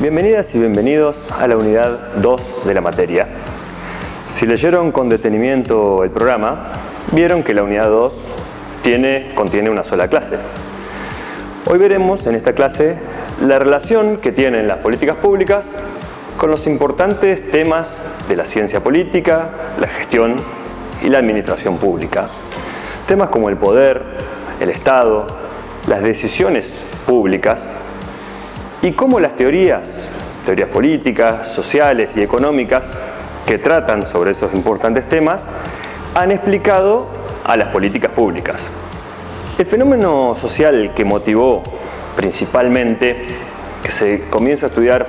Bienvenidas y bienvenidos a la unidad 2 de la materia. Si leyeron con detenimiento el programa, vieron que la unidad 2 contiene una sola clase. Hoy veremos en esta clase la relación que tienen las políticas públicas con los importantes temas de la ciencia política, la gestión y la administración pública. Temas como el poder, el Estado, las decisiones públicas y cómo las teorías políticas, sociales y económicas que tratan sobre esos importantes temas han explicado a las políticas públicas. El fenómeno social que motivó principalmente que se comience a estudiar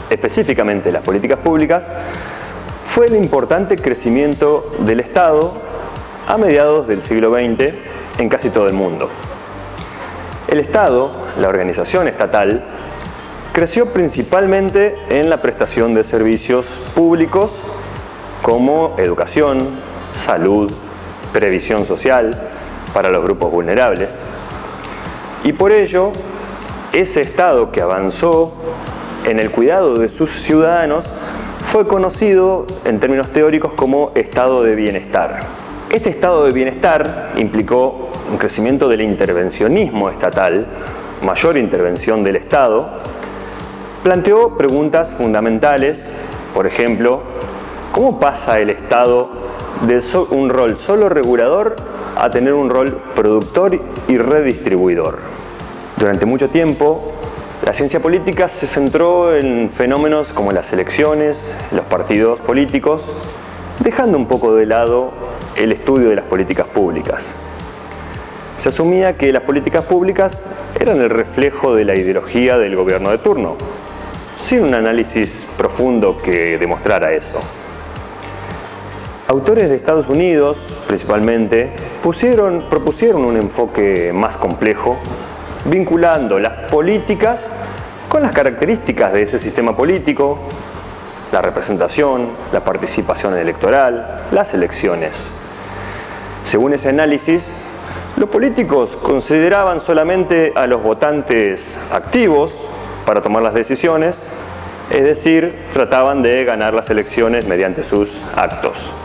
específicamente las políticas públicas fue el importante crecimiento del Estado a mediados del siglo XX en casi todo el mundo. El Estado, la organización estatal, creció principalmente en la prestación de servicios públicos como educación, salud, previsión social para los grupos vulnerables. Y por ello, ese Estado que avanzó en el cuidado de sus ciudadanos fue conocido en términos teóricos como estado de bienestar. Este estado de bienestar implicó un crecimiento del intervencionismo estatal, mayor intervención del Estado. Planteó preguntas fundamentales, por ejemplo, ¿cómo pasa el Estado de un rol solo regulador a tener un rol productor y redistribuidor? Durante mucho tiempo, la ciencia política se centró en fenómenos como las elecciones, los partidos políticos, dejando un poco de lado el estudio de las políticas públicas. Se asumía que las políticas públicas eran el reflejo de la ideología del gobierno de turno, sin un análisis profundo que demostrara eso. Autores de Estados Unidos, principalmente, propusieron un enfoque más complejo, vinculando las políticas con las características de ese sistema político, la representación, la participación electoral, las elecciones. Según ese análisis, los políticos consideraban solamente a los votantes activos para tomar las decisiones, es decir, trataban de ganar las elecciones mediante sus actos.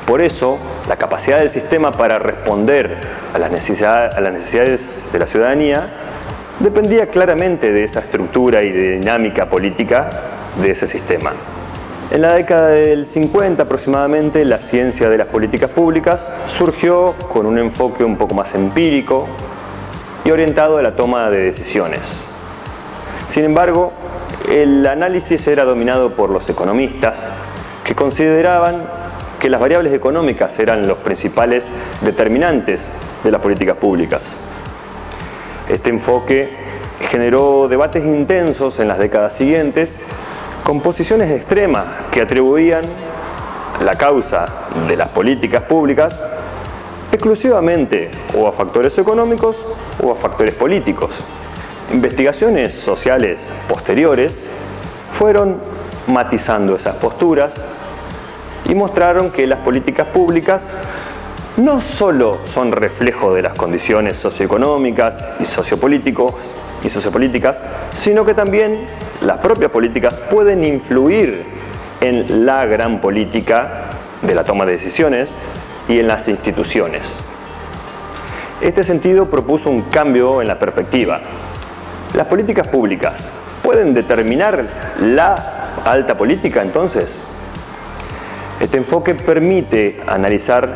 Por eso, la capacidad del sistema para responder a las necesidades de la ciudadanía dependía claramente de esa estructura y de dinámica política de ese sistema. En la década del 50 aproximadamente, la ciencia de las políticas públicas surgió con un enfoque un poco más empírico y orientado a la toma de decisiones. Sin embargo, el análisis era dominado por los economistas, que consideraban que las variables económicas eran los principales determinantes de las políticas públicas. Este enfoque generó debates intensos en las décadas siguientes, con posiciones extremas que atribuían la causa de las políticas públicas exclusivamente o a factores económicos o a factores políticos. Investigaciones sociales posteriores fueron matizando esas posturas y mostraron que las políticas públicas no solo son reflejo de las condiciones socioeconómicas y sociopolíticas, sino que también las propias políticas pueden influir en la gran política de la toma de decisiones y en las instituciones. Este sentido propuso un cambio en la perspectiva. ¿Las políticas públicas pueden determinar la alta política entonces? Este enfoque permite analizar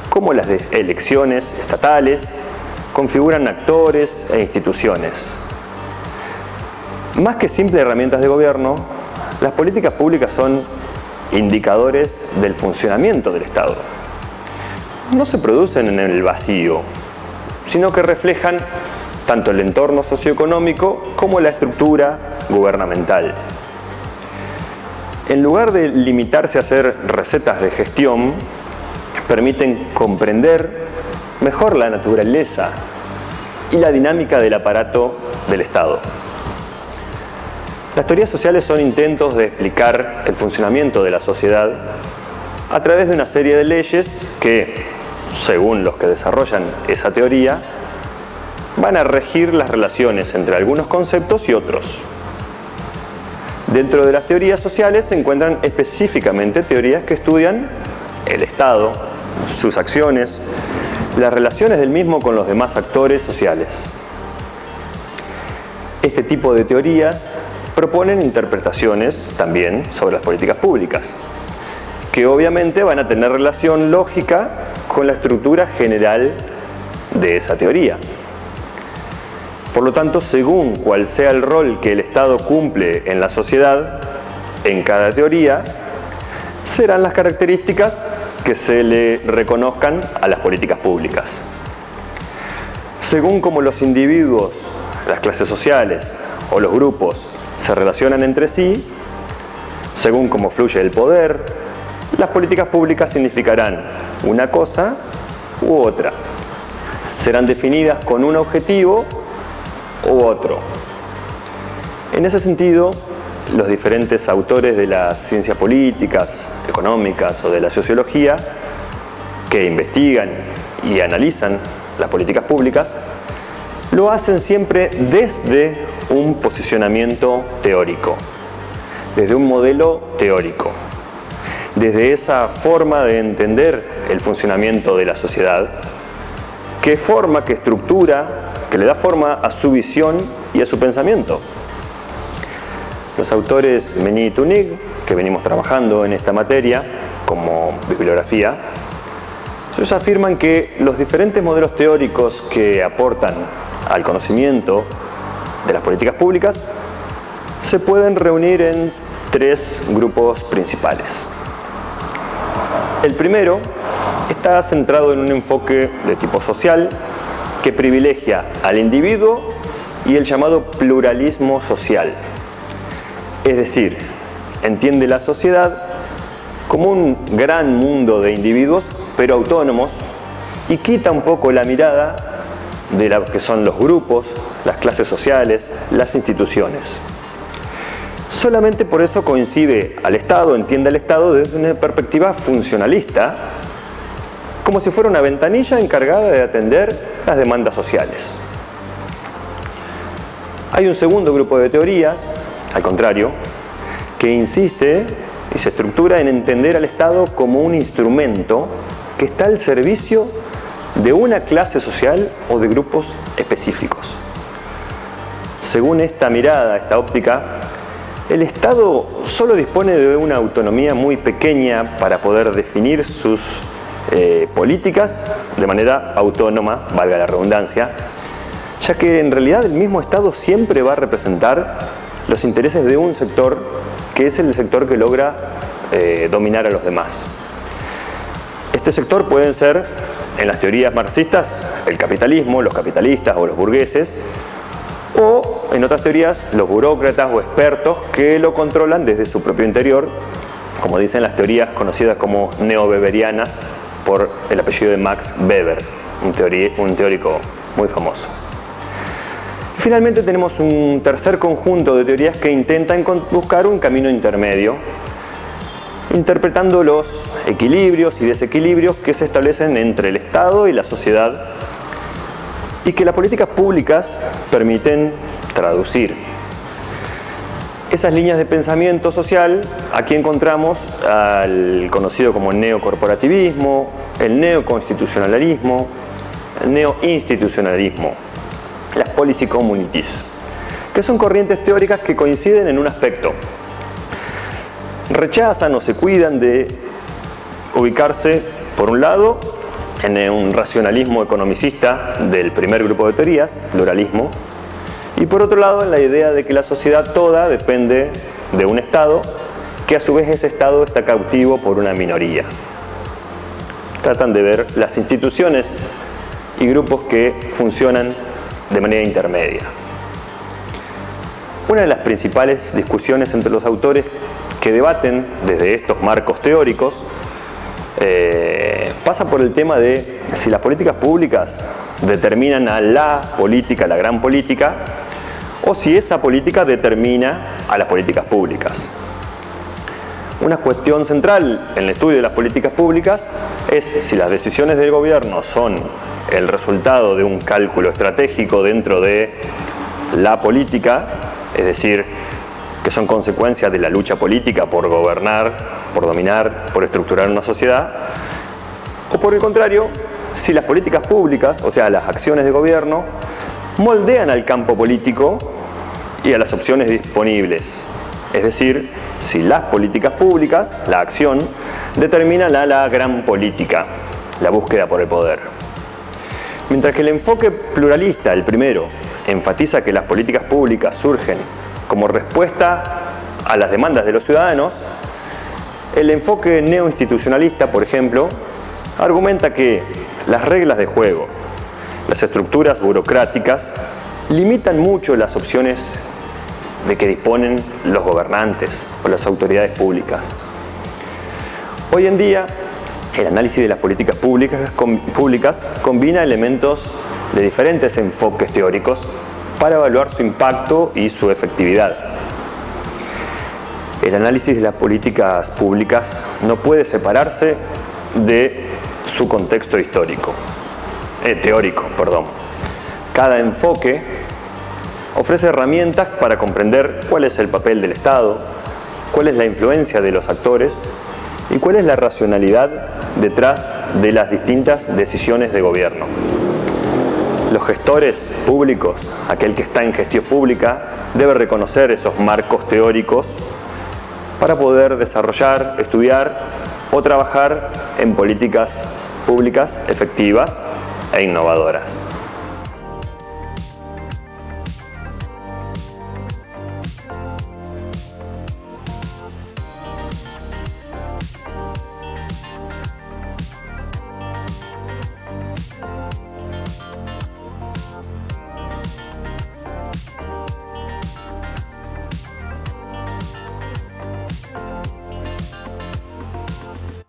cómo las elecciones estatales configuran actores e instituciones. Más que simples herramientas de gobierno, las políticas públicas son indicadores del funcionamiento del Estado. No se producen en el vacío, sino que reflejan tanto el entorno socioeconómico como la estructura gubernamental. En lugar de limitarse a hacer recetas de gestión, permiten comprender mejor la naturaleza y la dinámica del aparato del Estado. Las teorías sociales son intentos de explicar el funcionamiento de la sociedad a través de una serie de leyes que, según los que desarrollan esa teoría, van a regir las relaciones entre algunos conceptos y otros. Dentro de las teorías sociales se encuentran específicamente teorías que estudian el Estado, sus acciones, las relaciones del mismo con los demás actores sociales. Este tipo de teorías proponen interpretaciones también sobre las políticas públicas, que obviamente van a tener relación lógica con la estructura general de esa teoría. Por lo tanto, según cuál sea el rol que el Estado cumple en la sociedad, en cada teoría, serán las características que se le reconozcan a las políticas públicas. Según cómo los individuos, las clases sociales o los grupos se relacionan entre sí, según cómo fluye el poder, las políticas públicas significarán una cosa u otra. Serán definidas con un objetivo u otro. En ese sentido, los diferentes autores de las ciencias políticas, económicas o de la sociología que investigan y analizan las políticas públicas lo hacen siempre desde un posicionamiento teórico, desde un modelo teórico, desde esa forma de entender el funcionamiento de la sociedad, que forma, que estructura, que le da forma a su visión y a su pensamiento. Los autores Meñi y Tunig, que venimos trabajando en esta materia como bibliografía, ellos afirman que los diferentes modelos teóricos que aportan al conocimiento de las políticas públicas se pueden reunir en tres grupos principales. El primero está centrado en un enfoque de tipo social que privilegia al individuo y el llamado pluralismo social. Es decir, entiende la sociedad como un gran mundo de individuos, pero autónomos, y quita un poco la mirada de lo que son los grupos, las clases sociales, las instituciones. Solamente por eso coincide al Estado, entiende al Estado desde una perspectiva funcionalista, como si fuera una ventanilla encargada de atender las demandas sociales. Hay un segundo grupo de teorías, al contrario, que insiste y se estructura en entender al Estado como un instrumento que está al servicio de una clase social o de grupos específicos. Según esta mirada, esta óptica, el Estado solo dispone de una autonomía muy pequeña para poder definir sus políticas de manera autónoma, valga la redundancia, ya que en realidad el mismo Estado siempre va a representar los intereses de un sector que es el sector que logra dominar a los demás. Este sector pueden ser, en las teorías marxistas, el capitalismo, los capitalistas o los burgueses, o en otras teorías, los burócratas o expertos que lo controlan desde su propio interior, como dicen las teorías conocidas como neoweberianas por el apellido de Max Weber, un teórico muy famoso. Finalmente tenemos un tercer conjunto de teorías que intentan buscar un camino intermedio, interpretando los equilibrios y desequilibrios que se establecen entre el Estado y la sociedad y que las políticas públicas permiten traducir. Esas líneas de pensamiento social, aquí encontramos al conocido como neocorporativismo, el neoconstitucionalismo, el neoinstitucionalismo, las policy communities, que son corrientes teóricas que coinciden en un aspecto. Rechazan o se cuidan de ubicarse, por un lado, en un racionalismo economicista del primer grupo de teorías, pluralismo, y por otro lado en la idea de que la sociedad toda depende de un Estado, que a su vez ese Estado está cautivo por una minoría. Tratan de ver las instituciones y grupos que funcionan de manera intermedia. Una de las principales discusiones entre los autores que debaten desde estos marcos teóricos pasa por el tema de si las políticas públicas determinan a la política, la gran política, o si esa política determina a las políticas públicas. Una cuestión central en el estudio de las políticas públicas es si las decisiones del gobierno son el resultado de un cálculo estratégico dentro de la política, es decir, que son consecuencias de la lucha política por gobernar, por dominar, por estructurar una sociedad, o por el contrario, si las políticas públicas, o sea, las acciones de gobierno, moldean al campo político y a las opciones disponibles. Es decir, si las políticas públicas, la acción, determinan la gran política, la búsqueda por el poder. Mientras que el enfoque pluralista, el primero, enfatiza que las políticas públicas surgen como respuesta a las demandas de los ciudadanos, el enfoque neoinstitucionalista, por ejemplo, argumenta que las reglas de juego, las estructuras burocráticas, limitan mucho las opciones de que disponen los gobernantes o las autoridades públicas. Hoy en día, el análisis de las políticas públicas combina elementos de diferentes enfoques teóricos para evaluar su impacto y su efectividad. El análisis de las políticas públicas no puede separarse de su contexto teórico. Cada enfoque ofrece herramientas para comprender cuál es el papel del Estado, cuál es la influencia de los actores y cuál es la racionalidad detrás de las distintas decisiones de gobierno. Los gestores públicos, aquel que está en gestión pública, debe reconocer esos marcos teóricos para poder desarrollar, estudiar o trabajar en políticas públicas efectivas e innovadoras.